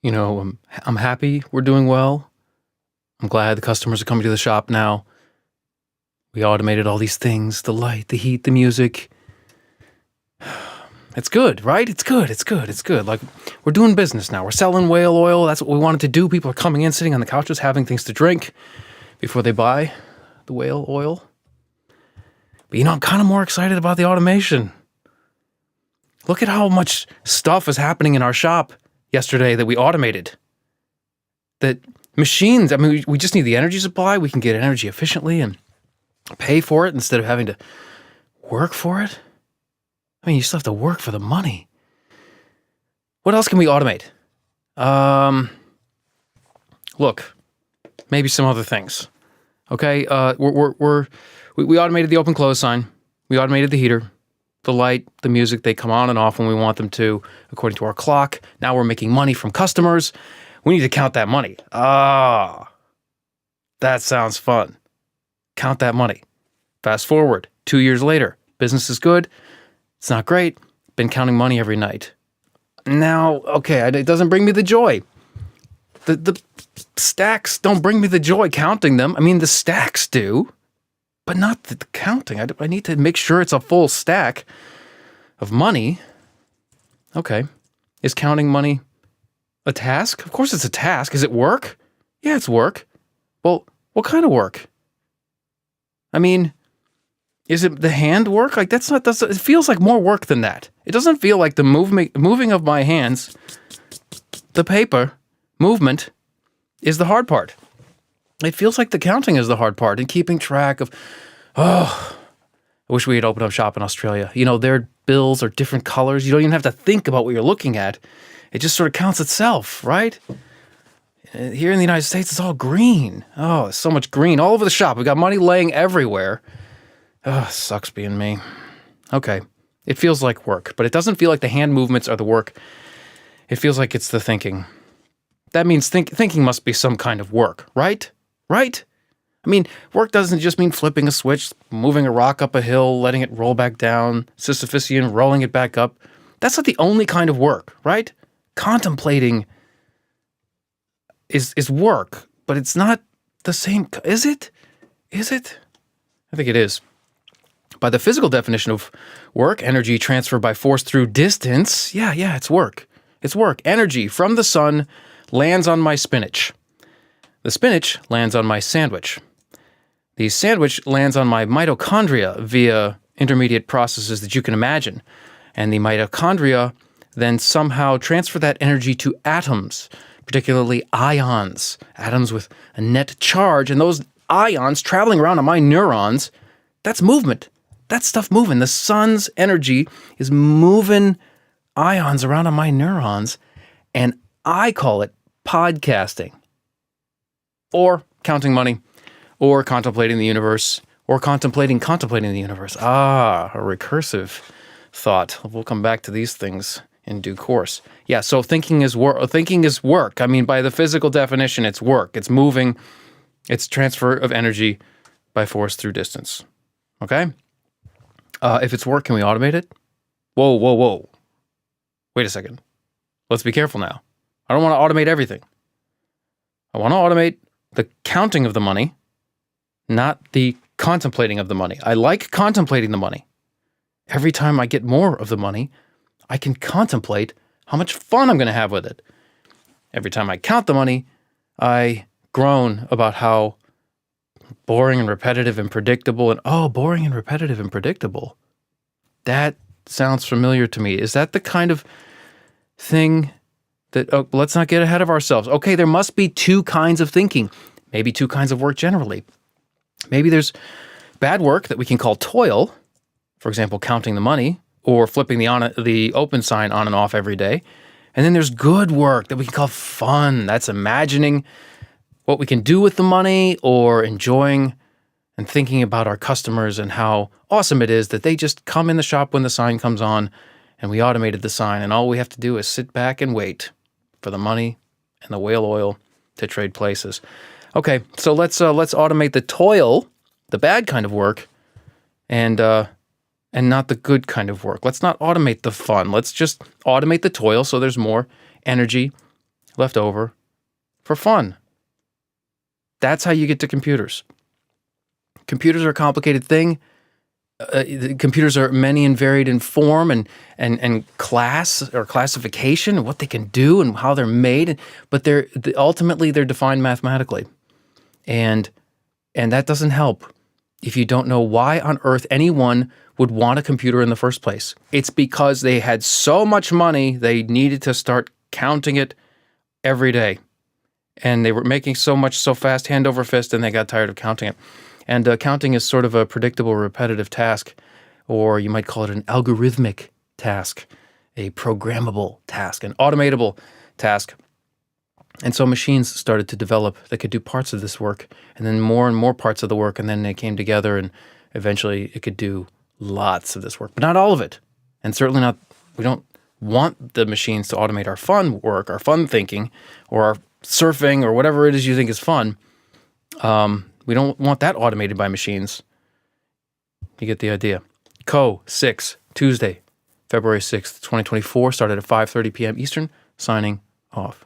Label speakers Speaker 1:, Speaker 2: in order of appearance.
Speaker 1: I'm happy we're doing well. I'm glad the customers are coming to the shop now. We automated all these things, the light, the heat, the music. It's good, right? It's good. Like, we're doing business now. We're selling whale oil. That's what we wanted to do. People are coming in, sitting on the couches, having things to drink before they buy the whale oil. But I'm kind of more excited about the automation. Look at how much stuff is happening in our shop yesterday that we automated. That machines, we just need the energy supply. We can get energy efficiently and pay for it instead of having to work for it. You still have to work for the money. What else can we automate? Look, maybe some other things. Okay, we automated the open close sign. We automated the heater, the light, the music. They come on and off when we want them to, according to our clock. Now we're making money from customers. We need to count that money. That sounds fun. Count that money. Fast forward, 2 years later, business is good. It's not great. Been counting money every night. Now, okay, it doesn't bring me the joy. The stacks don't bring me the joy counting them. The stacks do, but not the counting. I need to make sure it's a full stack of money. Okay. Is counting money a task? Of course it's a task. Is it work? Yeah, it's work. Well, what kind of work? Is it the hand work? Like, it feels like more work than that. It doesn't feel like the moving of my hands, the paper movement is the hard part. It feels like the counting is the hard part and keeping track of, I wish we had opened up shop in Australia. Their bills are different colors. You don't even have to think about what you're looking at. It just sort of counts itself, right? Here in the United States, it's all green. Oh, there's so much green all over the shop. We got money laying everywhere. Sucks being me. Okay. It feels like work, but it doesn't feel like the hand movements are the work. It feels like it's the thinking. That means thinking must be some kind of work, right? Right? Work doesn't just mean flipping a switch, moving a rock up a hill, letting it roll back down, Sisyphusian, rolling it back up. That's not the only kind of work, right? Contemplating is work, but it's not the same. Is it? Is it? I think it is. By the physical definition of work, energy transfer by force through distance. Yeah, it's work. It's work. Energy from the sun lands on my spinach. The spinach lands on my sandwich. The sandwich lands on my mitochondria via intermediate processes that you can imagine. And the mitochondria then somehow transfer that energy to atoms, particularly ions, atoms with a net charge. And those ions traveling around on my neurons, that's movement. That's stuff moving. The sun's energy is moving ions around on my neurons, and I call it podcasting, or counting money, or contemplating the universe, or contemplating the universe. A recursive thought. We'll come back to these things in due course. Yeah, so thinking is work. By the physical definition, it's work. It's moving. It's transfer of energy by force through distance. Okay? If it's work, can we automate it? Whoa. Wait a second. Let's be careful now. I don't want to automate everything. I want to automate the counting of the money, not the contemplating of the money. I like contemplating the money. Every time I get more of the money, I can contemplate how much fun I'm going to have with it. Every time I count the money, I groan about how boring and repetitive and predictable, boring and repetitive and predictable. That sounds familiar to me. Is that the kind of thing that, let's not get ahead of ourselves. Okay, there must be two kinds of thinking, maybe two kinds of work generally. Maybe there's bad work that we can call toil, for example, counting the money or flipping the open sign on and off every day. And then there's good work that we can call fun. That's imagining what we can do with the money or enjoying and thinking about our customers and how awesome it is that they just come in the shop when the sign comes on and we automated the sign and all we have to do is sit back and wait for the money and the whale oil to trade places. Okay, so let's automate the toil, the bad kind of work, and not the good kind of work. Let's not automate the fun. Let's just automate the toil so there's more energy left over for fun. That's how you get to computers. Computers are a complicated thing. Computers are many and varied in form and class or classification and what they can do and how they're made. But ultimately they're defined mathematically, and that doesn't help if you don't know why on earth anyone would want a computer in the first place. It's because they had so much money they needed to start counting it every day, and they were making so much so fast, hand over fist, and they got tired of counting it. And counting is sort of a predictable, repetitive task, or you might call it an algorithmic task, a programmable task, an automatable task. And so machines started to develop that could do parts of this work, and then more and more parts of the work, and then they came together, and eventually it could do lots of this work, but not all of it. And certainly not, we don't want the machines to automate our fun work, our fun thinking, or our surfing, or whatever it is you think is fun. We don't want that automated by machines. You get the idea. Co6, Tuesday, February 6th, 2024, started at 5:30 p.m. Eastern, signing off.